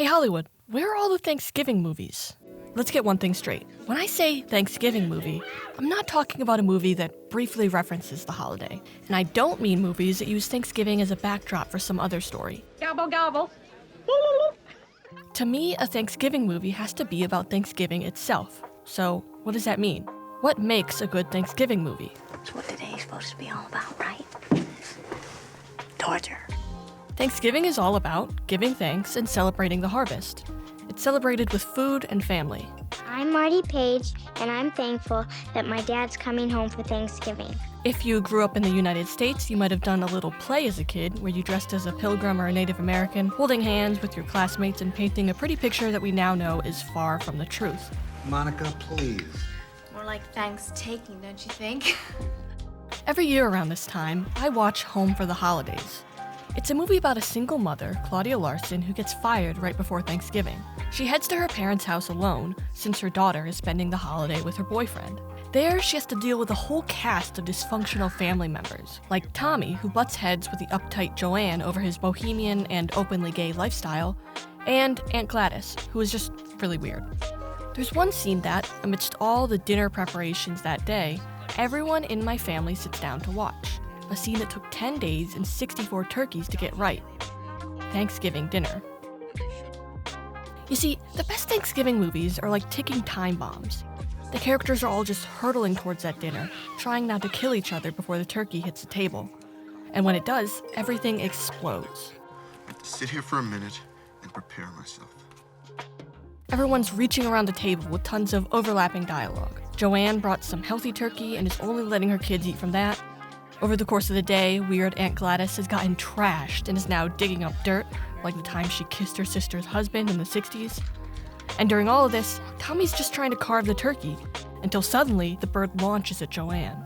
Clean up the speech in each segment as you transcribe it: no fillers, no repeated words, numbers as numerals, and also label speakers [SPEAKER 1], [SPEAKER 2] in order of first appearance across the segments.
[SPEAKER 1] Hey Hollywood, where are all the Thanksgiving movies? Let's get one thing straight. When I say Thanksgiving movie, I'm not talking about a movie that briefly references the holiday. And I don't mean movies that use Thanksgiving as a backdrop for some other story.
[SPEAKER 2] Gobble, gobble.
[SPEAKER 1] To me, a Thanksgiving movie has to be about Thanksgiving itself. So, what does that mean? What makes a good Thanksgiving movie?
[SPEAKER 3] That's what today's supposed to be all about, right? Torture.
[SPEAKER 1] Thanksgiving is all about giving thanks and celebrating the harvest. It's celebrated with food and family.
[SPEAKER 4] I'm Marty Page, and I'm thankful that my dad's coming home for Thanksgiving.
[SPEAKER 1] If you grew up in the United States, you might have done a little play as a kid where you dressed as a pilgrim or a Native American, holding hands with your classmates and painting a pretty picture that we now know is far from the truth.
[SPEAKER 5] Monica, please.
[SPEAKER 6] More like thanks-taking, don't you think?
[SPEAKER 1] Every year around this time, I watch Home for the Holidays. It's a movie about a single mother, Claudia Larson, who gets fired right before Thanksgiving. She heads to her parents' house alone, since her daughter is spending the holiday with her boyfriend. There, she has to deal with a whole cast of dysfunctional family members, like Tommy, who butts heads with the uptight Joanne over his bohemian and openly gay lifestyle, and Aunt Gladys, who is just really weird. There's one scene that, amidst all the dinner preparations that day, everyone in my family sits down to watch. A scene that took 10 days and 64 turkeys to get right. Thanksgiving dinner. You see, the best Thanksgiving movies are like ticking time bombs. The characters are all just hurtling towards that dinner, trying not to kill each other before the turkey hits the table. And when it does, everything explodes.
[SPEAKER 7] I have to sit here for a minute and prepare myself.
[SPEAKER 1] Everyone's reaching around the table with tons of overlapping dialogue. Joanne brought some healthy turkey and is only letting her kids eat from that. Over the course of the day, weird Aunt Gladys has gotten trashed and is now digging up dirt, like the time she kissed her sister's husband in the 60s. And during all of this, Tommy's just trying to carve the turkey, until suddenly the bird launches at Joanne.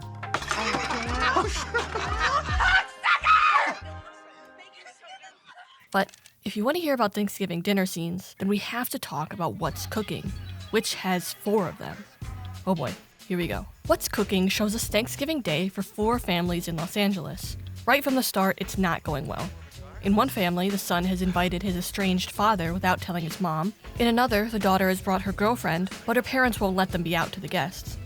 [SPEAKER 1] But if you want to hear about Thanksgiving dinner scenes, then we have to talk about What's Cooking, which has 4 of them. Oh boy. Here we go. What's Cooking shows us Thanksgiving Day for 4 families in Los Angeles. Right from the start, it's not going well. In one family, the son has invited his estranged father without telling his mom. In another, the daughter has brought her girlfriend, but her parents won't let them be out to the guests.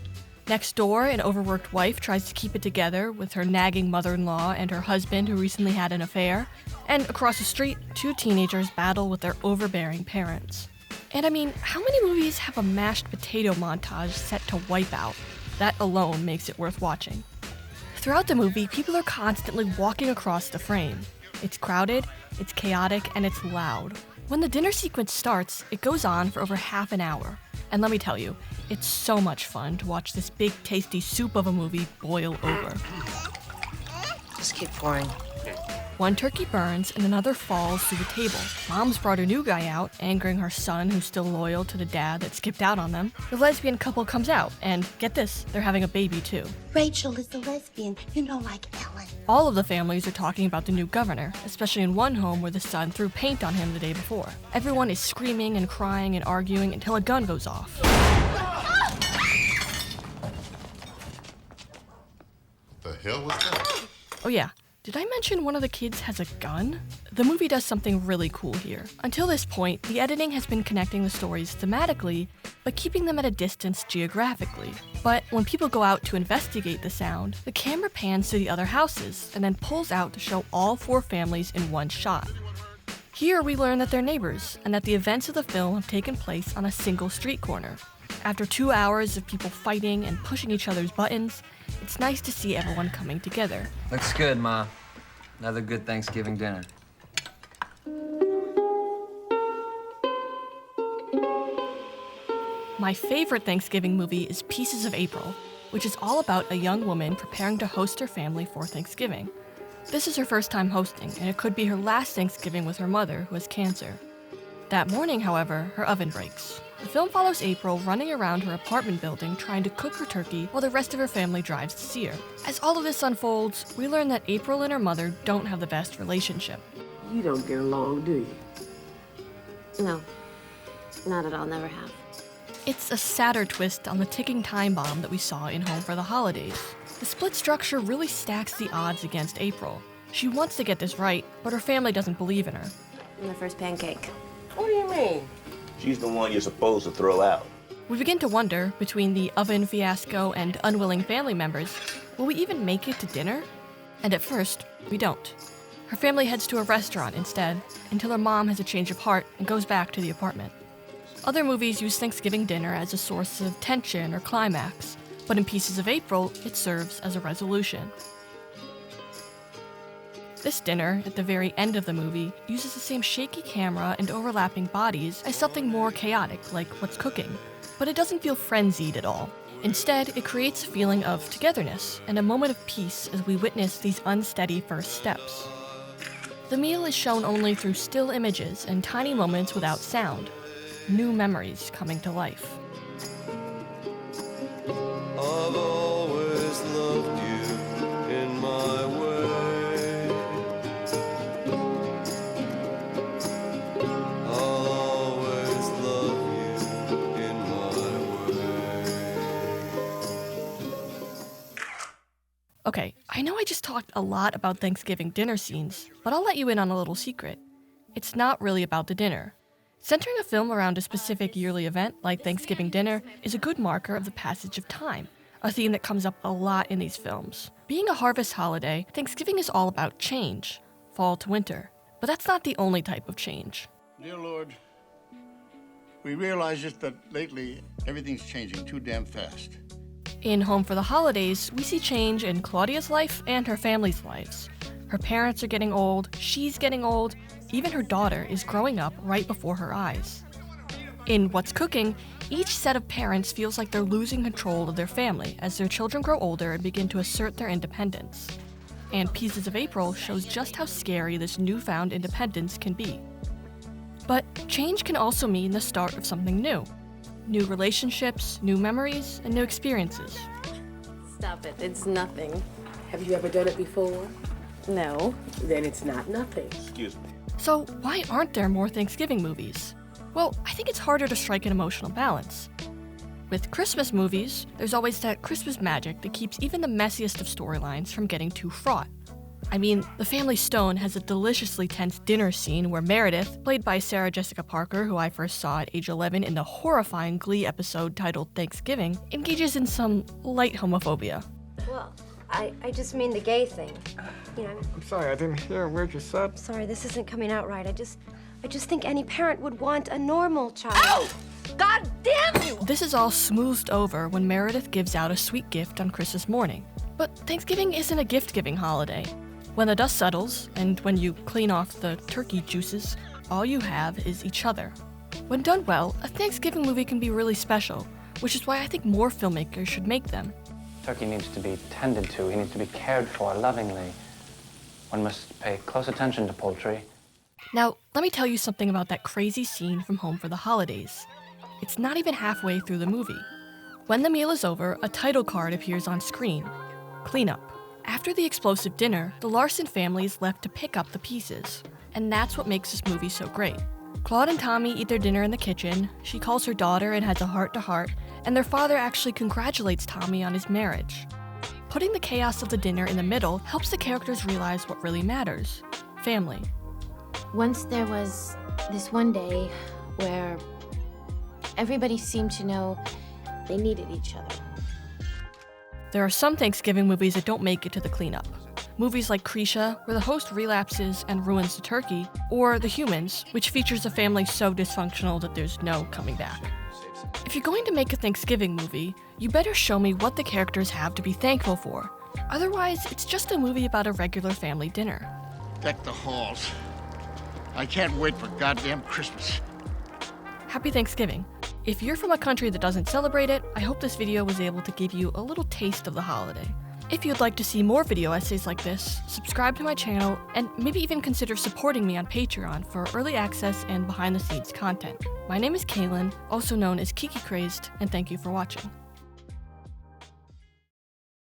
[SPEAKER 1] Next door, an overworked wife tries to keep it together with her nagging mother-in-law and her husband who recently had an affair. And across the street, 2 teenagers battle with their overbearing parents. And I mean, how many movies have a mashed potato montage set to Wipeout? That alone makes it worth watching. Throughout the movie, people are constantly walking across the frame. It's crowded, it's chaotic, and it's loud. When the dinner sequence starts, it goes on for over half an hour. And let me tell you, it's so much fun to watch this big, tasty soup of a movie boil over.
[SPEAKER 3] Just keep pouring.
[SPEAKER 1] One turkey burns and another falls through the table. Mom's brought her new guy out, angering her son who's still loyal to the dad that skipped out on them. The lesbian couple comes out, and get this, they're having a baby too.
[SPEAKER 8] Rachel is a lesbian, like Ellen.
[SPEAKER 1] All of the families are talking about the new governor, especially in one home where the son threw paint on him the day before. Everyone is screaming and crying and arguing until a gun goes off.
[SPEAKER 7] The hell was that?
[SPEAKER 1] Oh yeah. Did I mention one of the kids has a gun? The movie does something really cool here. Until this point, the editing has been connecting the stories thematically, but keeping them at a distance geographically. But when people go out to investigate the sound, the camera pans to the other houses and then pulls out to show all 4 families in one shot. Here we learn that they're neighbors, and that the events of the film have taken place on a single street corner. After 2 hours of people fighting and pushing each other's buttons, it's nice to see everyone coming together.
[SPEAKER 9] Looks good, Ma. Another good Thanksgiving dinner.
[SPEAKER 1] My favorite Thanksgiving movie is Pieces of April, which is all about a young woman preparing to host her family for Thanksgiving. This is her first time hosting, and it could be her last Thanksgiving with her mother, who has cancer. That morning, however, her oven breaks. The film follows April running around her apartment building trying to cook her turkey while the rest of her family drives to see her. As all of this unfolds, we learn that April and her mother don't have the best relationship.
[SPEAKER 2] You don't get along, do you?
[SPEAKER 6] No, not at all, never have.
[SPEAKER 1] It's a sadder twist on the ticking time bomb that we saw in Home for the Holidays. The split structure really stacks the odds against April. She wants to get this right, but her family doesn't believe in her.
[SPEAKER 6] I'm the first pancake.
[SPEAKER 2] What do you mean?
[SPEAKER 5] She's the one you're supposed to throw out.
[SPEAKER 1] We begin to wonder, between the oven fiasco and unwilling family members, will we even make it to dinner? And at first, we don't. Her family heads to a restaurant instead, until her mom has a change of heart and goes back to the apartment. Other movies use Thanksgiving dinner as a source of tension or climax, but in Pieces of April, it serves as a resolution. This dinner, at the very end of the movie, uses the same shaky camera and overlapping bodies as something more chaotic, like What's Cooking, but it doesn't feel frenzied at all. Instead, it creates a feeling of togetherness and a moment of peace as we witness these unsteady first steps. The meal is shown only through still images and tiny moments without sound. New memories coming to life.
[SPEAKER 10] I've always loved you in my way. I'll always love you in my way.
[SPEAKER 1] Okay, I know I just talked a lot about Thanksgiving dinner scenes, but I'll let you in on a little secret. It's not really about the dinner. Centering a film around a specific yearly event, like Thanksgiving dinner, is a good marker of the passage of time, a theme that comes up a lot in these films. Being a harvest holiday, Thanksgiving is all about change, fall to winter. But that's not the only type of change.
[SPEAKER 11] Dear Lord, we realize just that lately everything's changing too damn fast.
[SPEAKER 1] In Home for the Holidays, we see change in Claudia's life and her family's lives. Her parents are getting old, she's getting old, even her daughter is growing up right before her eyes. In What's Cooking, each set of parents feels like they're losing control of their family as their children grow older and begin to assert their independence. And Pieces of April shows just how scary this newfound independence can be. But change can also mean the start of something new. New relationships, new memories, and new experiences.
[SPEAKER 6] Stop it. It's nothing.
[SPEAKER 2] Have you ever done it before?
[SPEAKER 6] No.
[SPEAKER 2] Then it's not nothing.
[SPEAKER 5] Excuse me.
[SPEAKER 1] So why aren't there more Thanksgiving movies? Well, I think it's harder to strike an emotional balance. With Christmas movies, there's always that Christmas magic that keeps even the messiest of storylines from getting too fraught. I mean, The Family Stone has a deliciously tense dinner scene where Meredith, played by Sarah Jessica Parker, who I first saw at age 11 in the horrifying Glee episode titled Thanksgiving, engages in some light homophobia.
[SPEAKER 12] Well, I just mean the gay thing. You know.
[SPEAKER 13] I'm sorry, I didn't hear a word you said.
[SPEAKER 12] Sorry, this isn't coming out right. I just think any parent would want a normal child.
[SPEAKER 6] Ow! God damn you!
[SPEAKER 1] This is all smoothed over when Meredith gives out a sweet gift on Christmas morning. But Thanksgiving isn't a gift-giving holiday. When the dust settles, and when you clean off the turkey juices, all you have is each other. When done well, a Thanksgiving movie can be really special, which is why I think more filmmakers should make them.
[SPEAKER 9] Turkey needs to be tended to. He needs to be cared for lovingly. One must pay close attention to poultry.
[SPEAKER 1] Now, let me tell you something about that crazy scene from Home for the Holidays. It's not even halfway through the movie. When the meal is over, a title card appears on screen. Cleanup. After the explosive dinner, the Larson family is left to pick up the pieces. And that's what makes this movie so great. Claude and Tommy eat their dinner in the kitchen, she calls her daughter and has a heart-to-heart, and their father actually congratulates Tommy on his marriage. Putting the chaos of the dinner in the middle helps the characters realize what really matters: family.
[SPEAKER 14] Once there was this one day where everybody seemed to know they needed each other.
[SPEAKER 1] There are some Thanksgiving movies that don't make it to the cleanup. Movies like Cretia, where the host relapses and ruins the turkey, or The Humans, which features a family so dysfunctional that there's no coming back. If you're going to make a Thanksgiving movie, you better show me what the characters have to be thankful for. Otherwise, it's just a movie about a regular family dinner.
[SPEAKER 11] Deck the halls. I can't wait for goddamn Christmas.
[SPEAKER 1] Happy Thanksgiving. If you're from a country that doesn't celebrate it, I hope this video was able to give you a little taste of the holiday. If you'd like to see more video essays like this, subscribe to my channel, and maybe even consider supporting me on Patreon for early access and behind-the-scenes content. My name is Queline, also known as kikikrazed, and thank you for watching.